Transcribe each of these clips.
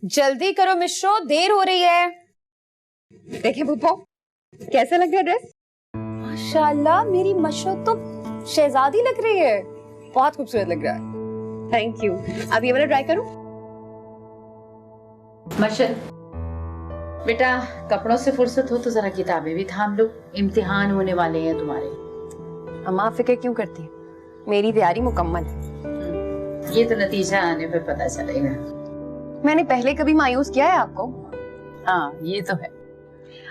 जल्दी करो मिश्रो, देर हो रही है। देखें पुप्पो, कैसा लग रहा है ड्रेस? माशाल्लाह, मेरी मशरो तो शहजादी लग रही है। बहुत खूबसूरत लग रहा है। Thank you. अब ये वाला ट्राई करूं? मशल बेटा, कपड़ों से फुर्सत हो तो जरा किताबें भी थाम लो, इम्तिहान होने वाले हैं तुम्हारे। अम्मा फिक्र क्यों करती है, मेरी तैयारी मुकम्मल है। ये तो नतीजा आने पर पता चलेगा। मैंने पहले कभी मायूस किया है आपको? हाँ, ये तो है।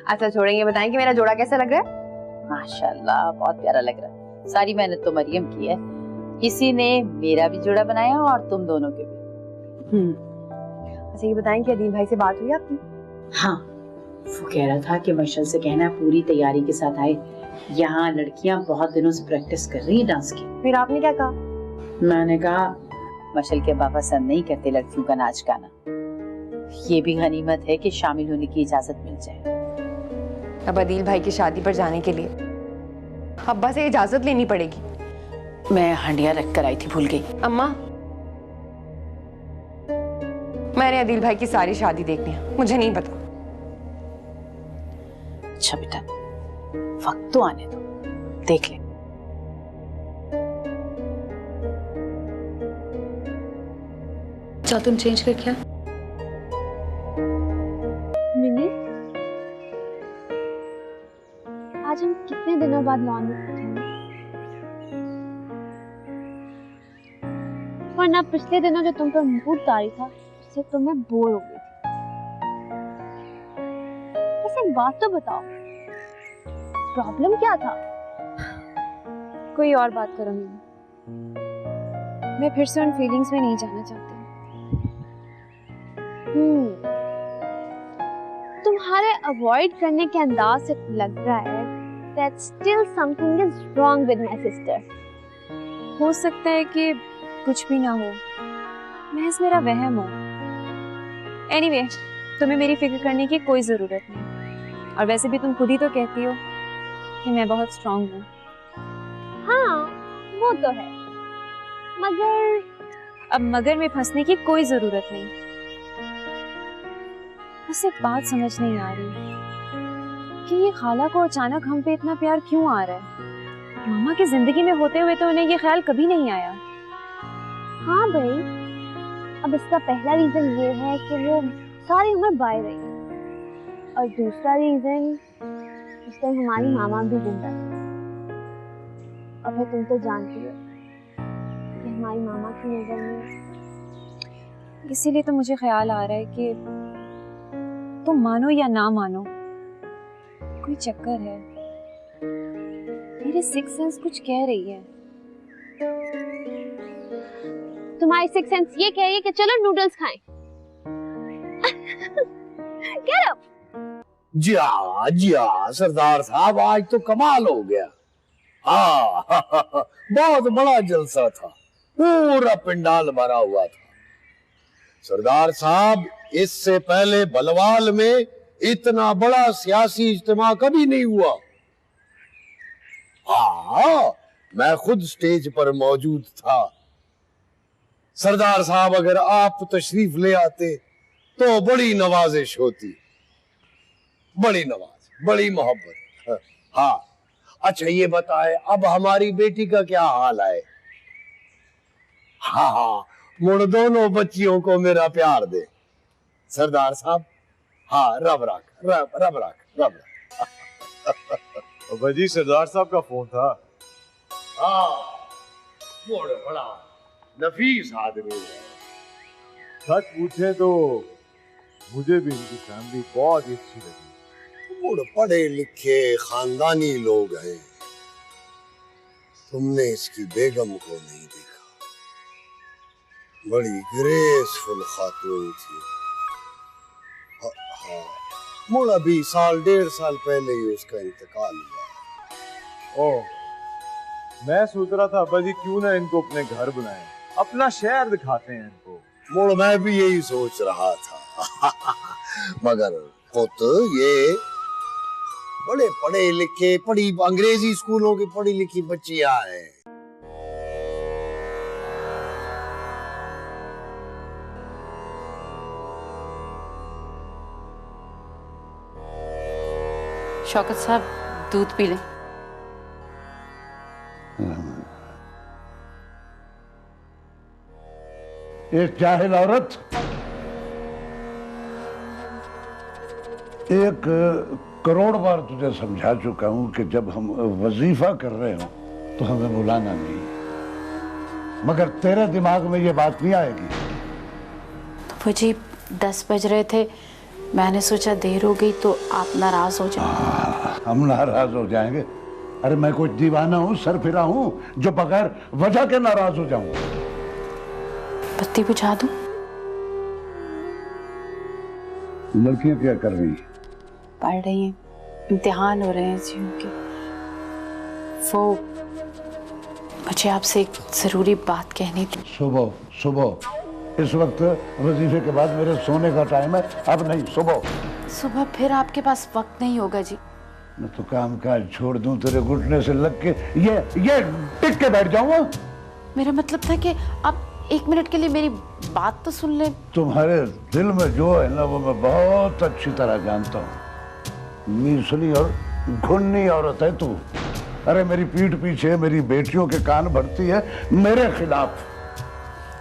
अच्छा छोड़ेंगे, बताएं कि मेरा जोड़ा कैसा लग रहा है? माशाल्लाह, बहुत प्यारा लग रहा है। सारी मेहनत तो मरियम की है, किसी ने मेरा भी जोड़ा बनाया और तुम दोनों के भी। अच्छा ये बताएं कि अदील भाई से बात हुई आपकी? हाँ, वो कह रहा था कि मशल से कहना पूरी तैयारी के साथ आए। यहाँ लड़कियाँ बहुत दिनों से प्रैक्टिस कर रही हैं डांस की। फिर आपने क्या कहा? मैंने कहा मशल के बाबा पसंद नहीं करते लड़कियों का नाच गाना, ये भी गनीमत है कि शामिल होने की इजाजत मिल जाए। अब अदील भाई की शादी पर जाने के लिए अब्बा से इजाजत लेनी पड़ेगी। मैं हंडिया रख कर आई थी, भूल गई। अम्मा, मैंने अदील भाई की सारी शादी देखनी है, मुझे नहीं पता। अच्छा बेटा, वक्त तो आने दो, देख ले। चल तुम चेंज कर क्या? मिनी, आज हम कितने दिनों बाद लॉन में बैठेंगे? वरना पिछले दिनों जो तुम पर मूड तारी था, उससे तो मैं बोर हो गई थी। बस एक बात तो बताओ, प्रॉब्लम क्या था? कोई और बात करो मिनी, मैं फिर से उन फीलिंग्स में नहीं जाना चाहती। तुम्हारे अवॉइड करने के अंदाज से लग रहा है that still something is wrong with my sister. हो सकता है कि कुछ भी ना हो, महज मेरा वहम हो। एनीवे, तुम्हें मेरी फिक्र करने की कोई जरूरत नहीं, और वैसे भी तुम खुद ही तो कहती हो कि मैं बहुत स्ट्रांग हूँ। हाँ, वो तो है, मगर अब मगर में फंसने की कोई जरूरत नहीं। बस एक बात समझ नहीं आ रही कि ये खाला को अचानक हम पे इतना प्यार क्यों आ रहा है। मामा की जिंदगी में होते हुए तो उन्हें ये ख्याल कभी नहीं आया। हाँ भाई, अब इसका पहला रीजन ये है कि वो सारी उम्र बाहर रही, और दूसरा रीजन उस टाइम हमारी मामा भी जिंदा थी। और फिर तुम तो जानती हो कि हमारी मामा की नजर में, इसीलिए तो मुझे ख्याल आ रहा है कि तुम मानो या ना मानो, कोई चक्कर है। मेरे सिक्स सेंस कुछ कह रही है। तुम्हारी सिक्स सेंस ये कह रही है कि चलो नूडल्स खाएं। Get up! जी सरदार साहब, आज तो कमाल हो गया। हाँ बहुत बड़ा जलसा था, पूरा पंडाल भरा हुआ था। सरदार साहब, इससे पहले बलवाल में इतना बड़ा सियासी इज्तिमा कभी नहीं हुआ। हाँ, मैं खुद स्टेज पर मौजूद था। सरदार साहब, अगर आप तशरीफ ले आते तो बड़ी नवाजिश होती, बड़ी नवाज, बड़ी मोहब्बत। हाँ, अच्छा ये बताए, अब हमारी बेटी का क्या हाल है? हाँ हाँ, मुड़ दोनों बच्चियों को मेरा प्यार दे सरदार साहब। हाँ, रब रख। अब्बा जी, सरदार साहब का फोन था। हाँ, बड़ा नफीस आदमी है। सच पूछे तो मुझे भी इनकी फैमिली बहुत ही अच्छी लगी। मुड़ पढ़े लिखे खानदानी लोग हैं। तुमने इसकी बेगम को नहीं देखा, बड़ी ग्रेसफुल खातून थी। हाँ, मुड़ अभी 1.5 साल पहले ही उसका इंतकाल हुआ। ओह, मैं सोच रहा था अब्बा जी क्यों ना इनको अपने घर बुलाएं, अपना शहर दिखाते हैं इनको। मुड़ मैं भी यही सोच रहा था मगर पुत, ये बड़े पढ़े लिखे, पढ़ी अंग्रेजी स्कूलों की पढ़ी लिखी बच्चियां हैं। शौकत साहब दूध पी लें। एक जाहिल औरत, एक करोड़ बार तुझे समझा चुका हूं कि जब हम वजीफा कर रहे हो तो हमें बुलाना नहीं, मगर तेरे दिमाग में ये बात नहीं आएगी। तो जी 10 बज रहे थे, मैंने सोचा देर हो गई तो आप नाराज हो जाएंगे। हम नाराज हो जाएंगे? अरे मैं कोई दीवाना हूं, सरफिरा हूं जो बगैर वजह के नाराज हो जाऊं? बत्ती बुझा दूं? लड़कियां क्या कर रही हैं? पढ़ रही हैं, इम्तिहान हो रहे हैं जी उनके। वो मुझे आपसे एक जरूरी बात कहनी थी। सुबह सुबह, इस वक्त वजीफे के बाद मेरे सोने का टाइम है, अब नहीं, सुबह। सुबह फिर आपके पास वक्त नहीं होगा जी। मैं तो काम काज छोड़ दूं, तेरे घुटने से लग के ये टिक के बैठ जाऊंगा। मेरा मतलब था कि आप 1 मिनट के लिए मेरी बात तो सुन ले। तुम्हारे दिल में जो है ना वो मैं बहुत अच्छी तरह जानता हूँ। मीसली और घुन्नी औरत है तू। अरे मेरी पीठ पीछे मेरी बेटियों के कान भरती है मेरे खिलाफ।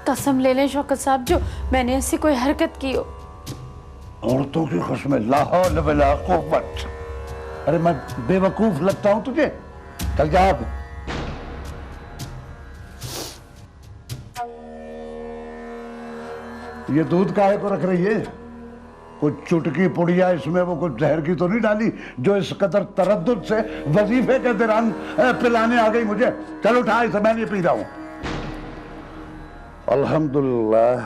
कसम ले लें शौकत साहब, जो मैंने ऐसी कोई हरकत की हो। औरतों की कसम, ला हौल वला कुव्वत। अरे मैं बेवकूफ लगता हूँ तुझे? चल जा अब। ये दूध काहे को रख रही है? कुछ चुटकी पुड़िया इसमें वो कुछ जहर की तो नहीं डाली जो इस कदर तरद्दुद से वजीफे के दौरान पिलाने आ गई मुझे? चल उठा इसे, मैं नहीं पी रहा हूं। अल्हम्दुलिल्लाह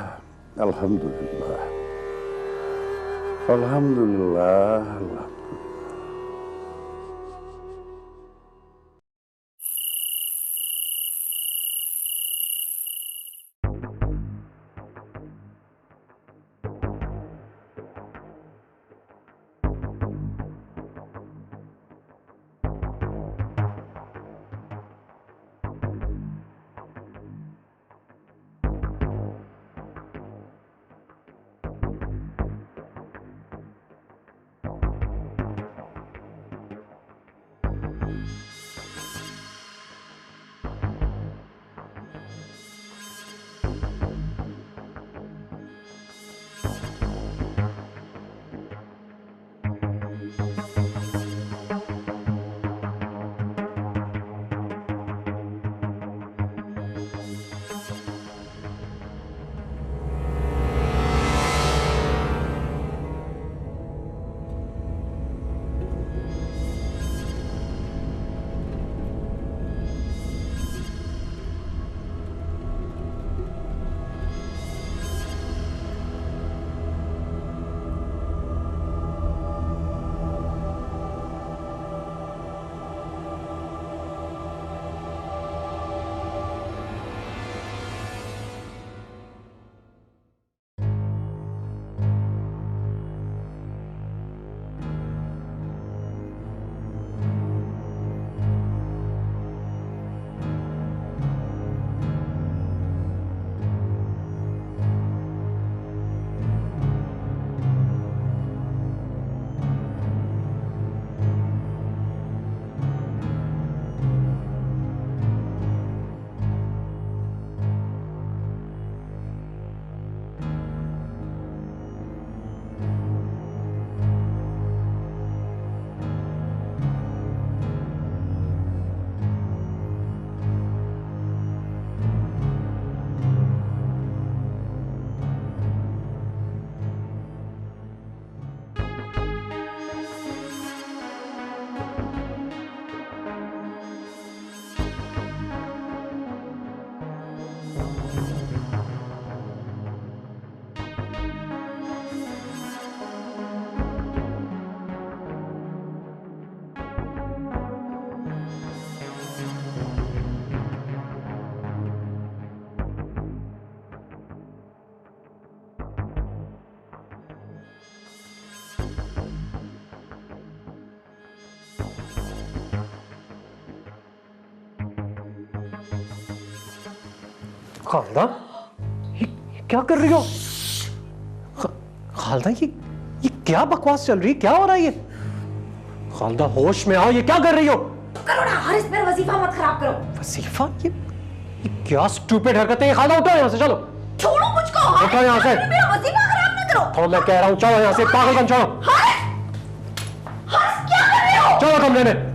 अल्हम्दुलिल्लाह अल्हम्दुलिल्लाह। खालदा, ये क्या कर रही हो? खालदा, ये क्या बकवास चल रही है? क्या हो रहा है ये? खालदा होश में आओ, ये क्या कर रही हो? करो ना हारिस, मेरा वजीफा मत खराब करो। वजीफा? ये क्या स्टूपिड हरकतें हैं? खालदा उठो यहाँ से, चलो छोड़ो मुझको। उठो यहाँ से, मेरा वजीफा खराब ना करो। तो मैं कह रहा हूँ चलो यहाँ से, पागलपन छोड़ो। हारिस क्या कर रहे हो? चलो कमरे में।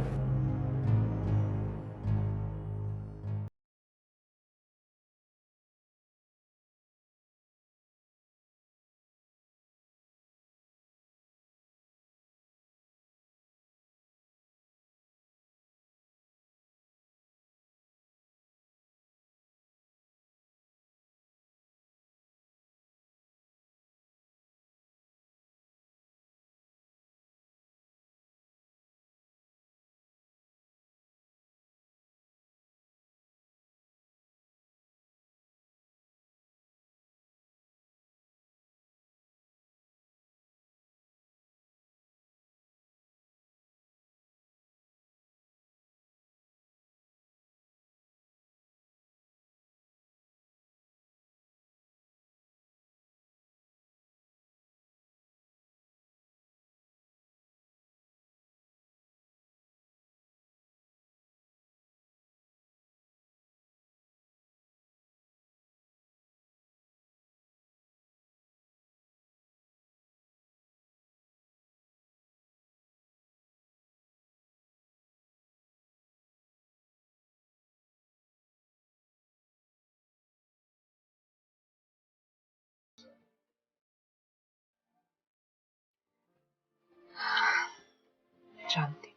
जानती।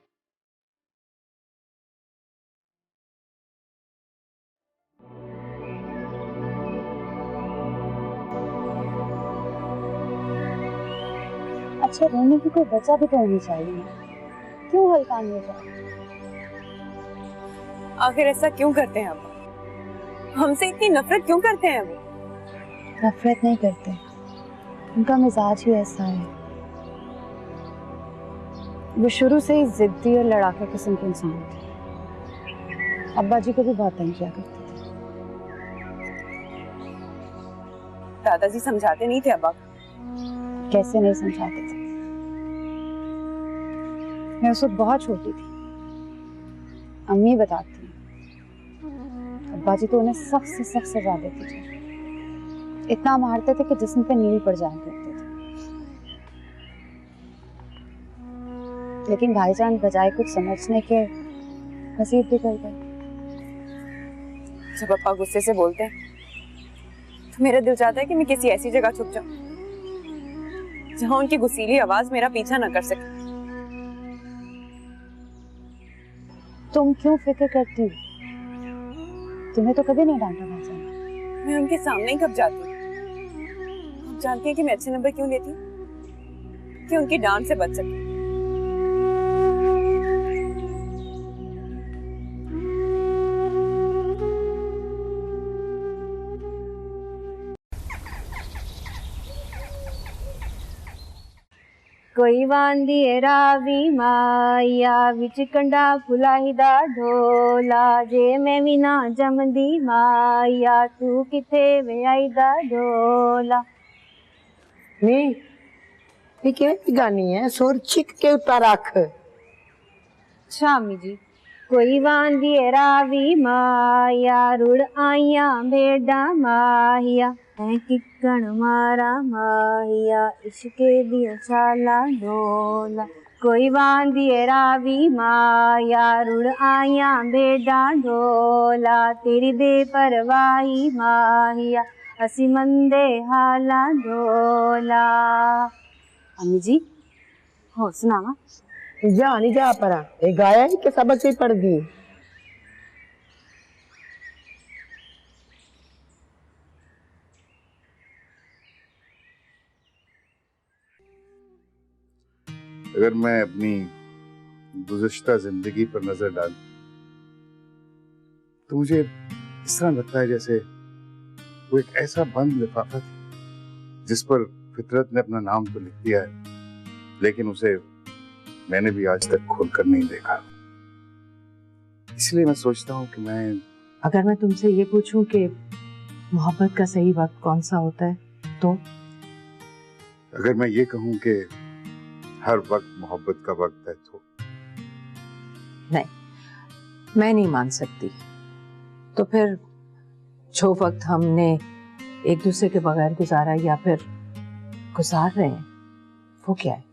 अच्छा, रोने की कोई वजह भी तो होनी चाहिए। क्यों हल्का नहीं हो जाए? आखिर ऐसा क्यों करते हैं अब? हमसे इतनी नफरत क्यों करते हैं वो? नफरत नहीं करते, उनका मिजाज ही ऐसा है। वो शुरू से ही जिद्दी और लड़ाका किस्म के इंसान थे। अब्बा जी को भी बहुत तंग किया करते थे। दादाजी समझाते नहीं थे अब्बा को? कैसे नहीं समझाते थे? मैं उस वक्त बहुत छोटी थी। अम्मी बताती हैं, अब्बा जी तो उन्हें सख्त से सख्त सजा देते थे। इतना मारते थे कि जिस्म पे नील पड़ जाया करते थे। लेकिन भाईजान बजाय कुछ समझने के मजीद भी कर गए। जब पापा गुस्से से बोलते हैं तो मेरा दिल चाहता है कि मैं किसी ऐसी जगह छुप जाऊं जहां उनकी गुस्सीली आवाज मेरा पीछा न कर सके। तुम क्यों फिक्र करती हो? तुम्हें तो कभी नहीं डांटा भाईजान। मैं उनके सामने ही कब जाती हूँ। आप जानती हैं कि मैं अच्छे नंबर क्यों लेती हूँ? कि उनकी डांट से बच सके। कोई वांदी रावी माया विच कंडा फुलाहिदा ढोला जे मैं भी ना जमदी माया तू किथे वे आईदा ढोला। नी ये केड़ी गानी है? सुर छिक के उतार रख। शामी जी। कोई वांदी रावी माया रुड़ आया भेड़ा माहिया है किकण मारा माहिया इश्के दिया छाला ढोला। कोई वांदी रावी माया रुड़ आया भेड़ा ढोला तेरी बेपरवाही माहिया असी मंदे हाला ढोला। अम्मी जी हो सुनावा। जा नहीं जा परा, ये गाया ही के सबक से पढ़ दी। अगर मैं अपनी गुज़िश्ता जिंदगी पर नजर डाल तो मुझे इस तरह लगता है जैसे वो एक ऐसा बंद लिफाफा था जिस पर फितरत ने अपना नाम तो लिख दिया है लेकिन उसे मैंने भी आज तक खोलकर नहीं देखा। इसलिए मैं सोचता हूँ कि मैं अगर मैं तुमसे ये पूछूं कि मोहब्बत का सही वक्त कौन सा होता है तो? अगर मैं ये कहूँ कि हर वक्त मोहब्बत का वक्त है तो नहीं, मैं नहीं मान सकती। तो फिर जो वक्त हमने एक दूसरे के बगैर गुजारा या फिर गुजार रहे हैं, वो क्या है?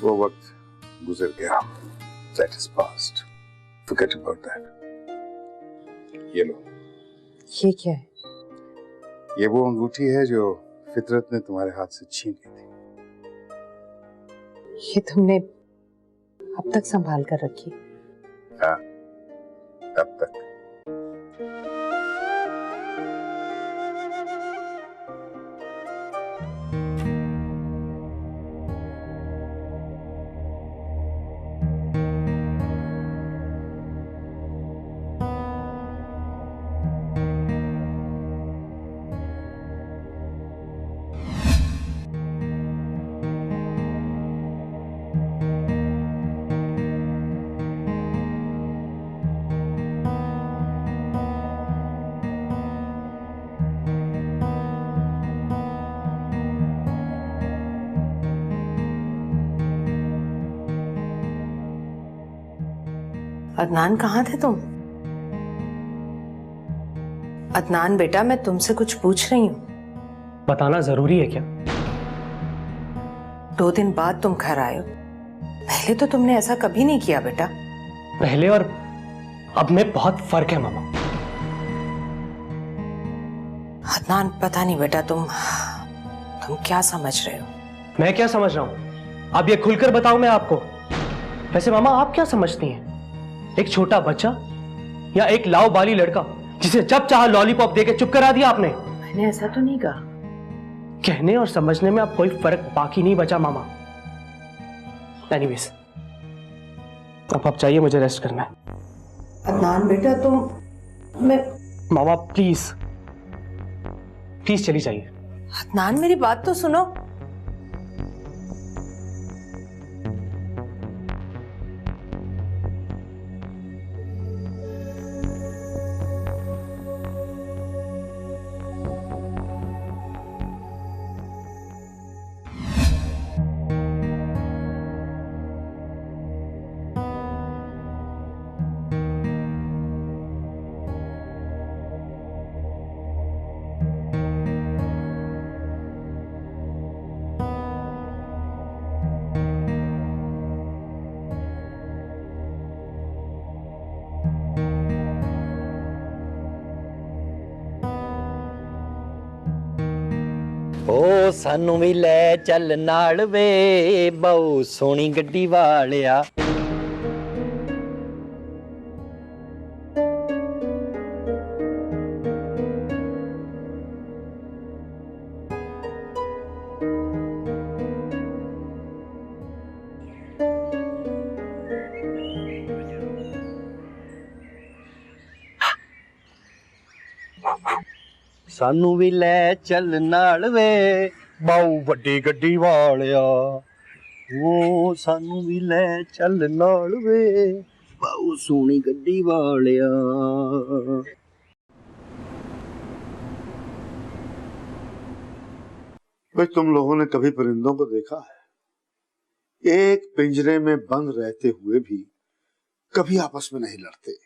वो वक्त गुजर गया। That is past. Forget about that. ये लो। ये क्या है? ये वो अंगूठी है जो फितरत ने तुम्हारे हाथ से छीन ली थी। ये तुमने अब तक संभाल कर रखी? हाँ, अब तक। अदनान, कहाँ थे तुम? अदनान बेटा, मैं तुमसे कुछ पूछ रही हूँ। बताना जरूरी है क्या? 2 दिन बाद तुम घर आए हो। पहले तो तुमने ऐसा कभी नहीं किया बेटा। पहले और अब में बहुत फर्क है मामा। अदनान, पता नहीं बेटा, तुम क्या समझ रहे हो? मैं क्या समझ रहा हूँ? आप ये खुलकर बताओ मैं आपको। वैसे मामा, आप क्या समझती हैं? एक छोटा बच्चा या एक लाओ बाली लड़का जिसे जब चाहा लॉलीपॉप देके चुप करा दिया आपने? मैंने ऐसा तो नहीं कहा। कहने और समझने में अब कोई फर्क बाकी नहीं बचा मामा। एनीवेज, अब आप चाहिए, मुझे रेस्ट करना है। अदनान बेटा, मैं मामा प्लीज चली जाइए। अदनान, मेरी बात तो सुनो। ओ सानू भी ले चल नाल वे बहु सोनी गड्डी वालिया। सानू भी ले चल नाल वे बहु वड्डी गड्डी वालिया। ओ सानू भी ले चल नाल वे बहु सोनी गड्डी वालिया। भाई, तुम लोगों ने कभी परिंदों को देखा है? एक पिंजरे में बंद रहते हुए भी कभी आपस में नहीं लड़ते,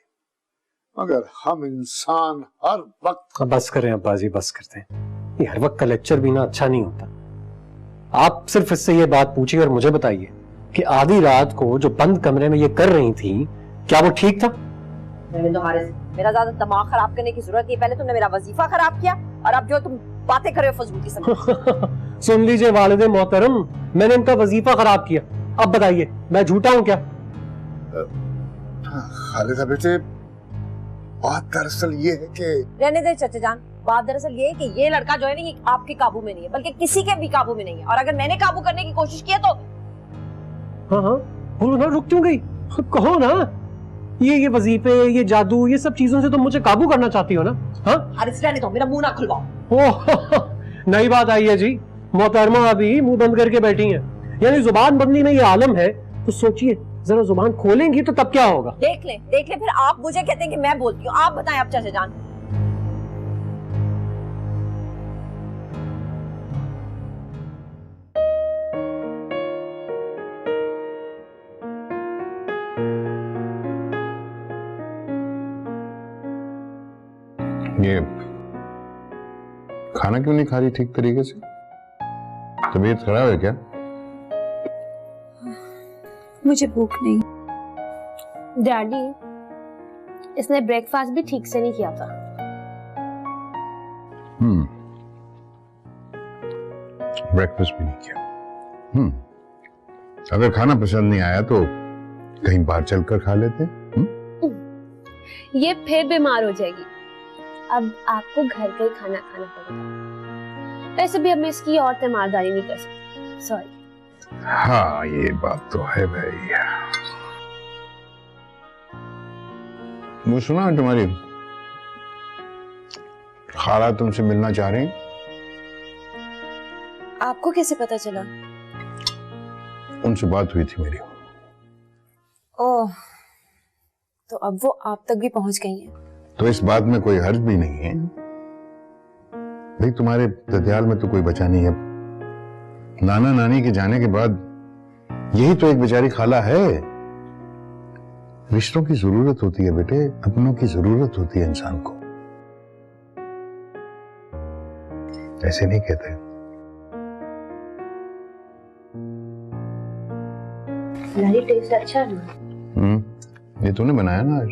मगर हम इंसान हर वक्त। बस करें अब्बाजी, बस करते हैं। ये हर वक्त का लेक्चर भी ना अच्छा नहीं होता। आप सिर्फ इससे ये बात पूछिए और मुझे बताइए कि आधी रात को जो बंद कमरे में ये कर रही थी, क्या वो ठीक था? मेरा ज्यादा दिमाग खराब करने की जरूरत नहीं। पहले तुमने मेरा वजीफा खराब किया और अब जो तुम बातें कर रहे हो फजूल किस्म। सुन लीजिए वालिदे मोहतरम, मैंने इनका वजीफा खराब किया। अब बताइए, मैं झूठा हूँ क्या? खालिदा बेटे, बात दरअसल ये है कि रहने दे चाचा जान। बात दरअसल ये है कि ये लड़का जो है ना, ये आपके काबू में नहीं है, बल्कि किसी के भी काबू में नहीं है। और अगर मैंने काबू करने की कोशिश की है तो हाँ, बोलो ना, रुक क्यों गई? कहो ना। ये वजीफे, ये जादू, ये सब चीजों से तुम मुझे काबू करना चाहती हो ना? हाँ, अरे रहने दो, मेरा मुंह ना खुलवाओ। ओह, नई बात आई है जी। मोहतरमा अभी मुंह बंद करके बैठी हैं, यानी जुबान बंदी में ये आलम है। तो सोचिए, जरा जुबान खोलेंगी तो तब क्या होगा? देख ले फिर आप मुझे कहते हैं कि मैं बोलती हूँ। आप बताएं अब चाचा जान। ये खाना क्यों नहीं खा रही ठीक तरीके से? तबीयत खराब है क्या? मुझे भूख नहीं। डैडी, इसने ब्रेकफास्ट भी ठीक से नहीं किया था। ब्रेकफास्ट भी नहीं किया। अगर खाना पसंद नहीं आया तो कहीं बाहर चलकर खा लेते। ये फिर बीमार हो जाएगी। अब आपको घर का ही खाना खाना पड़ेगा। वैसे भी अब मैं इसकी और तीमारदारी नहीं कर सकती। सॉरी। हाँ, ये बात तो है भाई। वो सुना तुम्हारी खाला तुमसे मिलना चाह रही? आपको कैसे पता चला? उनसे बात हुई थी मेरी। ओह, तो अब वो आप तक भी पहुंच गई हैं। तो इस बात में कोई हर्ज भी नहीं है भाई। तुम्हारे ददियाल में तो कोई बचा नहीं है। नाना नानी के जाने के बाद यही तो एक बेचारी खाला है। रिश्तों की जरूरत होती है बेटे, अपनों की जरूरत होती है इंसान को। ऐसे नहीं कहते। नारी टेस्ट अच्छा है ना? ये तूने बनाया ना आज?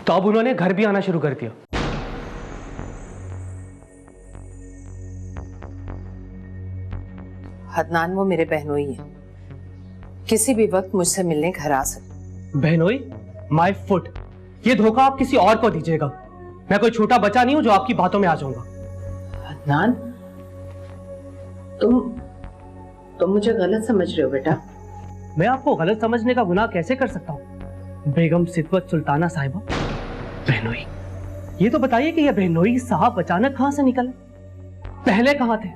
तो अब उन्होंने घर भी आना शुरू कर दिया। हदनान वो मेरे बहनोई है, किसी भी वक्त मुझसे मिलने घर आ सकते। बहनोई? My foot. ये धोखा आप किसी और को दीजिएगा। मैं कोई छोटा बच्चा नहीं हूं जो आपकी बातों में आ जाऊंगा। हदनान, तुम मुझे गलत समझ रहे हो बेटा। मैं आपको गलत समझने का गुनाह कैसे कर सकता हूँ? बेगम सिद्वत सुल्ताना साहिबा, बहनोई, ये तो बताइए कि ये बहनोई साहब अचानक कहां से निकले? पहले कहां थे?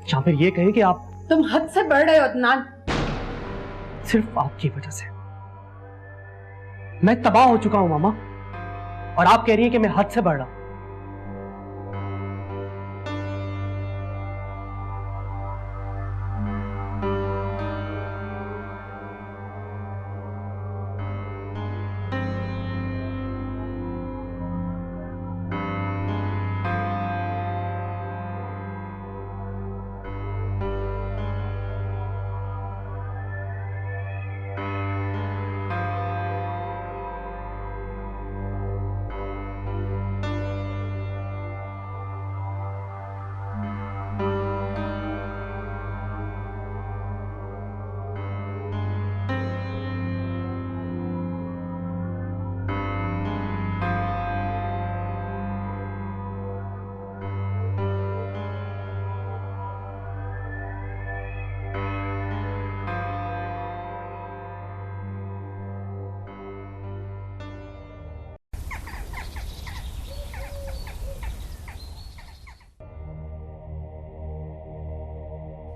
या फिर ये कहें कि आप तुम हद से बढ़ रहे हो अदनान। सिर्फ आपकी वजह से मैं तबाह हो चुका हूं मामा, और आप कह रही हैं कि मैं हद से बढ़ रहा हूं।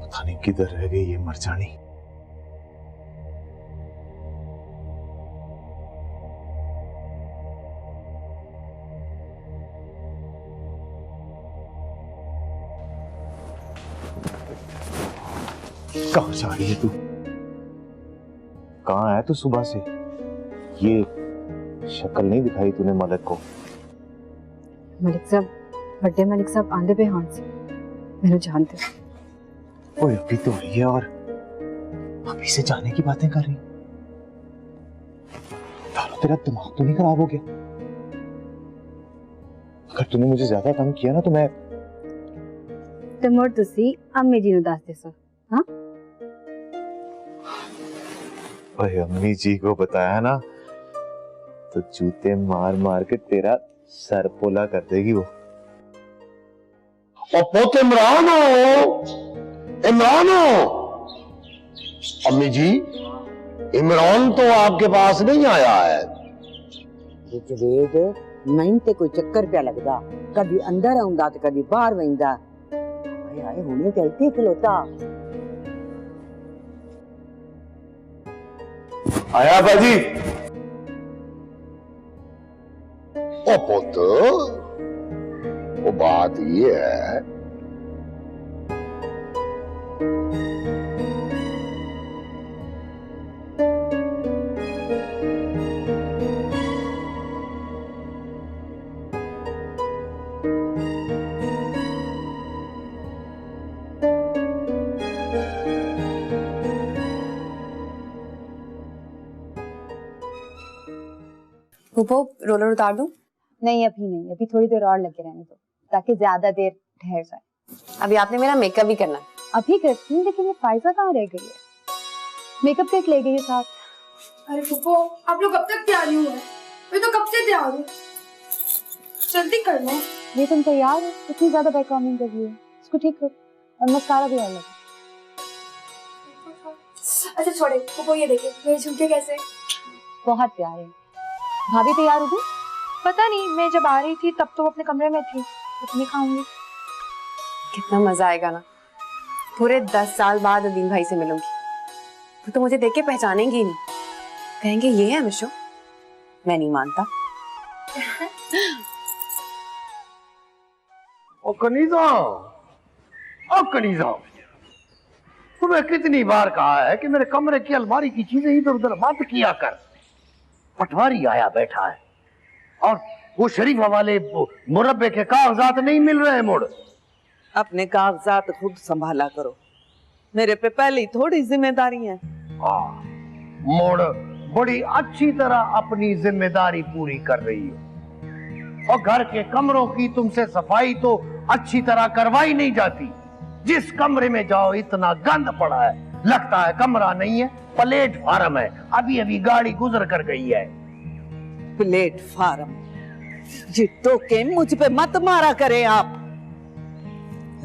पता नहीं किधर रह गई ये मरजानी। कहाँ जा रही है तू? कहाँ है तू सुबह से? ये शक्ल नहीं दिखाई तूने मलिक को? मलिक साहब, बड़े मलिक साहब आंदे पे हाथ से मैंने जानते। ओए अभी तो रही है और अभी से जाने की बातें कर रही। तारो, तेरा दिमाग तो नहीं खराब हो गया? अगर तूने मुझे ज्यादा तंग किया ना तो मैं ते मोर तुसी अम्मी जी नु दस देसो। हां, ओए अम्मी जी को बताया ना तो जूते मार मार के तेरा सर पोला कर देगी वो। और पोते इमरान हो। अम्मी जी, इमरान तो आपके पास नहीं आया है। जवेद, नहीं ते कोई चक्कर पे लगदा, कभी अंदर आउंदा ते कभी बाहर वहिंदा। आए आए हुणे ते इत्थे खलोता। आया बाजी। ओ पुत, वो बात ये है फूफो रोलर उतार दूं? नहीं अभी नहीं, अभी थोड़ी देर और लगे रहने दो ताकि ज्यादा देर ठहर जाए। अभी आपने मेरा मेकअप भी करना है। अभी करती हूँ, लेकिन ये फायजा कहाँ रह गई है? मेकअप किट ले गई है साथ। अरे फूफो आप लोग कब तक तैयार हुए? मैं तो कब से तैयार हूँ, जल्दी कर लो। ये तुम तैयार हो? इतनी ज्यादा बैकग्राउंडिंग कर रही है, इसको ठीक करो और मस्कारा भी और लगा। अच्छा छोड़े फूफो, ये देखिए मेरे झुमके कैसे, बहुत प्यारे। भाभी तैयार हो गई? पता नहीं, मैं जब आ रही थी तब तो अपने कमरे में थी, अपनी खाऊंगी। कितना मजा आएगा ना, पूरे 10 साल बाद अदील भाई से मिलूंगी। वो तो मुझे देख के पहचानेंगे ही नहीं, कहेंगे ये है मिशो। मैं नहीं मानता। ओ कनीजा, तुम्हें कितनी बार कहा है कि मेरे कमरे की अलमारी की चीजें इधर उधर मत किया कर। पटवारी आया बैठा है और वो शरीफा वाले मुरब्बे के कागजात नहीं मिल रहे मुड़। अपने कागजात खुद संभाला करो, मेरे पे पहले ही थोड़ी जिम्मेदारी है। मुड़ बड़ी अच्छी तरह अपनी जिम्मेदारी पूरी कर रही हो और घर के कमरों की तुमसे सफाई तो अच्छी तरह करवाई नहीं जाती। जिस कमरे में जाओ इतना गंद पड़ा है, लगता है कमरा नहीं है, प्लेटफार्म है। अभी अभी गाड़ी गुजर कर गई है। प्लेटफार्म? ये टोके मुझ पे मत मारा करे आप।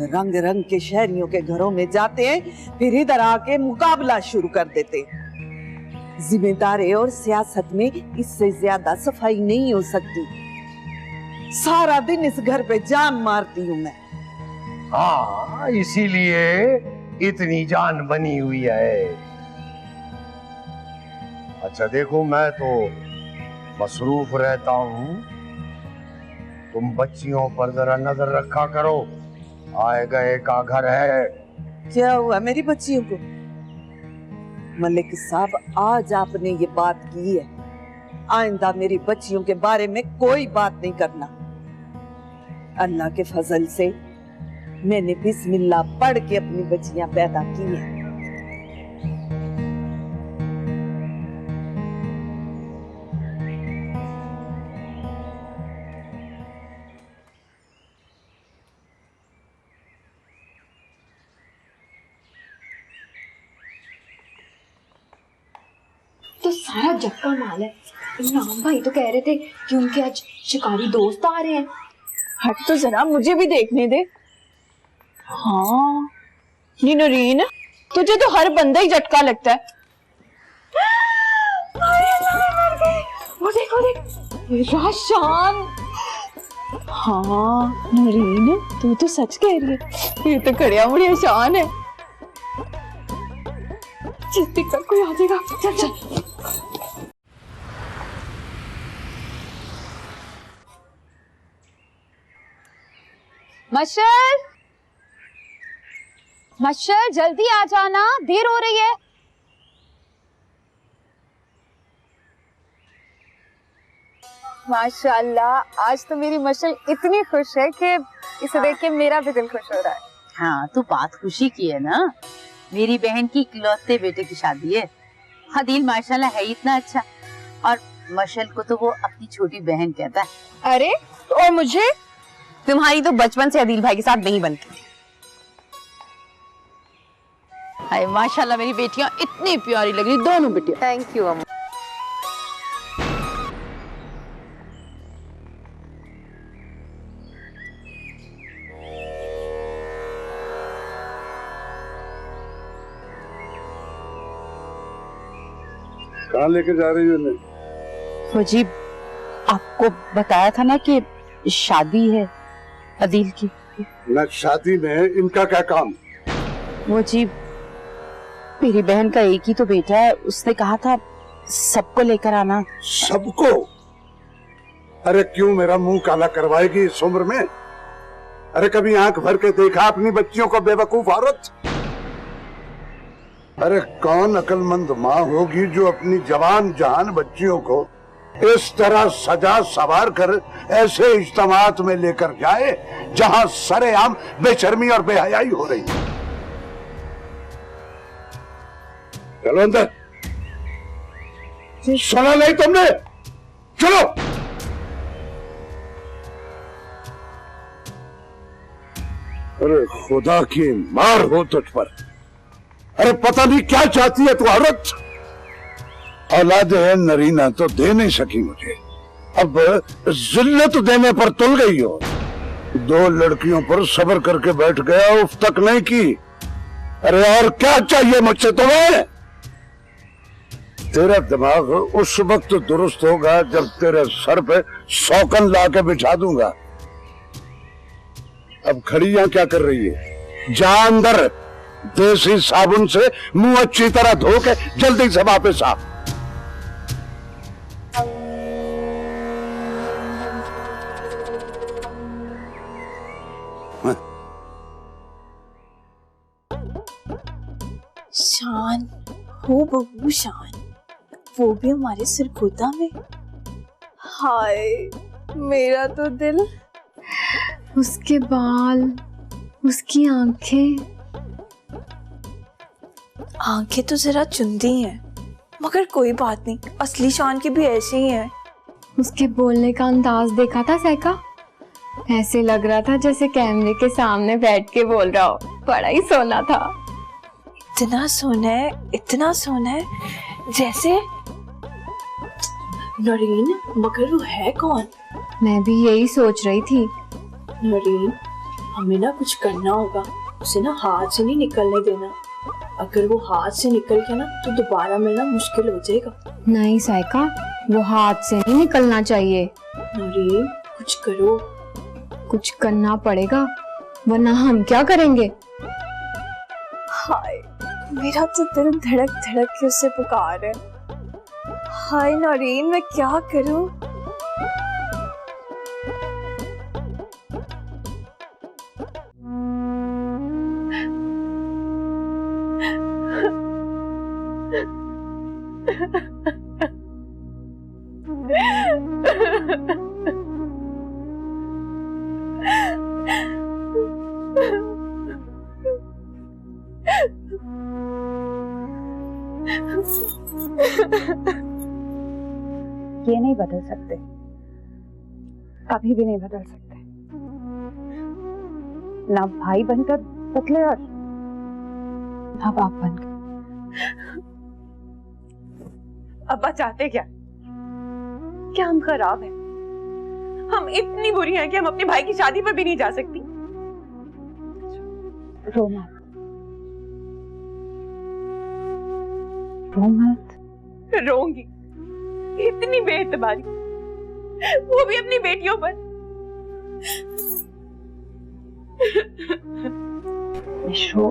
रंग रंग के शहरियों के घरों में जाते हैं, फिर इधर आके मुकाबला शुरू कर देते। जिम्मेदारी और सियासत में इससे ज्यादा सफाई नहीं हो सकती। सारा दिन इस घर पे जान मारती हूँ मैं। हाँ, इसीलिए इतनी जान बनी हुई है। अच्छा देखो, मैं तो मसरूफ रहता हूँ, तुम बच्चियों पर जरा नजर रखा करो। आए गए का घर है। क्या हुआ मेरी बच्चियों को? मलिक साहब, आज आपने ये बात की है, आइंदा मेरी बच्चियों के बारे में कोई बात नहीं करना। अल्लाह के फजल से मैंने बिस्मिल्लाह पढ़ के अपनी बच्चियां पैदा की हैं। तो सारा जक्का माल है। इमरान भाई तो कह रहे थे कि उनके आज शिकारी दोस्त आ रहे हैं। हट तो जरा, मुझे भी देखने दे। हाँ ये नरीन, तुझे तो हर बंदा ही झटका लगता है। वो देख वो देख, मेरा शान। हाँ नरीन, तू तो सच कह रही है, ये तो कड़िया मुड़िया शान है। जल्दी कर, कोई आ जाएगा। चल चल। मशर, मशर जल्दी आ जाना, देर हो रही है। माशाल्लाह, आज तो मेरी मशल इतनी खुश है कि इसे देख के मेरा भी दिल खुश हो रहा है। हाँ, तो बात खुशी की है ना। मेरी बहन की इकलौते बेटे की शादी है। हदील माशाल्लाह है इतना अच्छा, और मशल को तो वो अपनी छोटी बहन कहता है। अरे और मुझे? तुम्हारी तो बचपन से अदील भाई के साथ नहीं बनती। हाय माशाल्लाह, मेरी बेटियां इतनी प्यारी लग रही, दोनों बेटियां। थैंक यू अम्मा। कहाँ लेके जा रही हो? फौजी, आपको बताया था ना कि शादी है अदील की। न शादी में इनका क्या काम? वो जी, मेरी बहन का एक ही तो बेटा है, उसने कहा था सबको लेकर आना। सबको? अरे क्यों मेरा मुंह काला करवाएगी इस उम्र में? अरे कभी आंख भर के देखा अपनी बच्चियों को बेवकूफ औरत? अरे कौन अक्लमंद माँ होगी जो अपनी जवान जहान बच्चियों को इस तरह सजा सवार कर ऐसे इज्तिमात में लेकर जाए जहां सरेआम बेशर्मी और बेहयाई हो रही है। चलो अंदर। सुना नहीं तुमने? चलो। अरे खुदा की मार हो तुझ पर। अरे पता नहीं क्या चाहती है तू औरत। औलाद है नरीना तो दे नहीं सकी मुझे, अब जिल्लत देने पर तुल गई हो। 2 लड़कियों पर सब्र करके बैठ गया, उफ तक नहीं की। अरे और क्या चाहिए मुझसे तुम्हें? तेरा दिमाग उस वक्त दुरुस्त होगा जब तेरे सर पे सौकन ला के बिठा दूंगा। अब खड़ी यहां क्या कर रही है? जा अंदर, देसी साबुन से मुंह अच्छी तरह धो के जल्दी से वापस आ। शान हो बहू शान, वो भी हमारे सिरकुदा में। हाय मेरा तो दिल। उसके बाल, उसकी आंखें। आंखें तो जरा चुंदी हैं, मगर कोई बात नहीं, असली शान की भी ऐसे ही है। उसके बोलने का अंदाज देखा था सैका? ऐसे लग रहा था जैसे कैमरे के सामने बैठ के बोल रहा हो। बड़ा ही सोना था। इतना सोना है, इतना सोना है जैसे। नरीन, मगर वो है कौन? मैं भी यही सोच रही थी। नरीन, हमें ना कुछ करना होगा, उसे ना हाथ से नहीं निकलने देना। अगर वो हाथ से निकल गया ना तो दोबारा मिलना मुश्किल हो जाएगा। नहीं साइका, वो हाथ से नहीं निकलना चाहिए। नरीन कुछ करो। कुछ करना पड़ेगा, वरना हम क्या करेंगे? हाय मेरा तो दिल धड़क धड़क के उसे पुकार है। हाय नरीन, मैं क्या करूं? ये नहीं बदल सकते, कभी भी नहीं बदल सकते। ना भाई बनकर बदले और ना बाप बनकर। अब्बा चाहते क्या? क्या हम खराब हैं? हम इतनी बुरी हैं कि हम अपने भाई की शादी पर भी नहीं जा सकती? रो मत, रो मत। रोऊंगी, इतनी बेइतबारी, वो भी अपनी बेटियों पर। मिशो,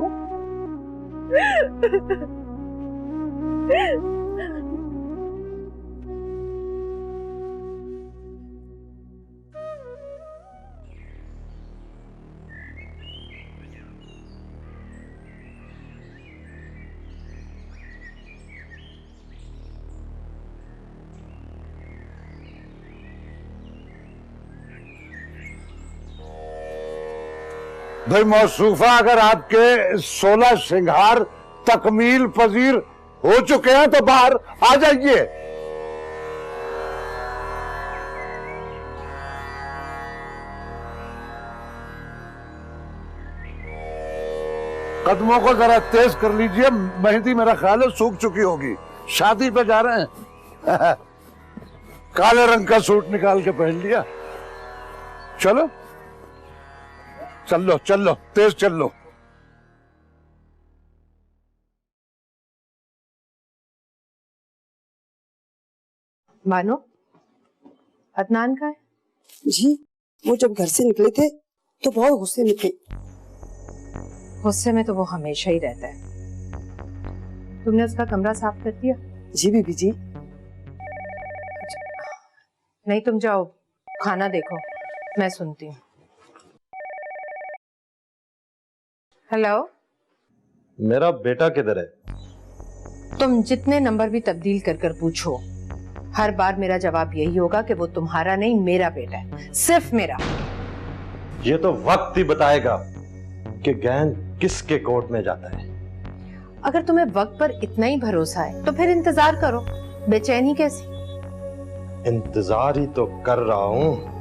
भाई मौसूफा, अगर आपके 16 श्रृंगार तकमील पजीर हो चुके हैं तो बाहर आ जाइए। कदमों को जरा तेज कर लीजिए, मेहंदी मेरा ख्याल है सूख चुकी होगी। शादी पे जा रहे हैं। काले रंग का सूट निकाल के पहन लिया। चलो चल लो, चल लो, तेज चल लो। मानो, अदनान का है? जी, वो जब घर से निकले थे तो बहुत गुस्से में थे। गुस्से में तो वो हमेशा ही रहता है। तुमने उसका कमरा साफ कर दिया? जी बीबी जी। नहीं, तुम जाओ खाना देखो, मैं सुनती हूँ। हेलो, मेरा बेटा किधर है? तुम जितने नंबर भी तब्दील कर कर पूछो, हर बार मेरा जवाब यही होगा कि वो तुम्हारा नहीं, मेरा बेटा है, सिर्फ मेरा। ये तो वक्त ही बताएगा कि गैंग किसके कोर्ट में जाता है। अगर तुम्हें वक्त पर इतना ही भरोसा है तो फिर इंतजार करो, बेचैनी कैसी? इंतजार ही तो कर रहा हूं।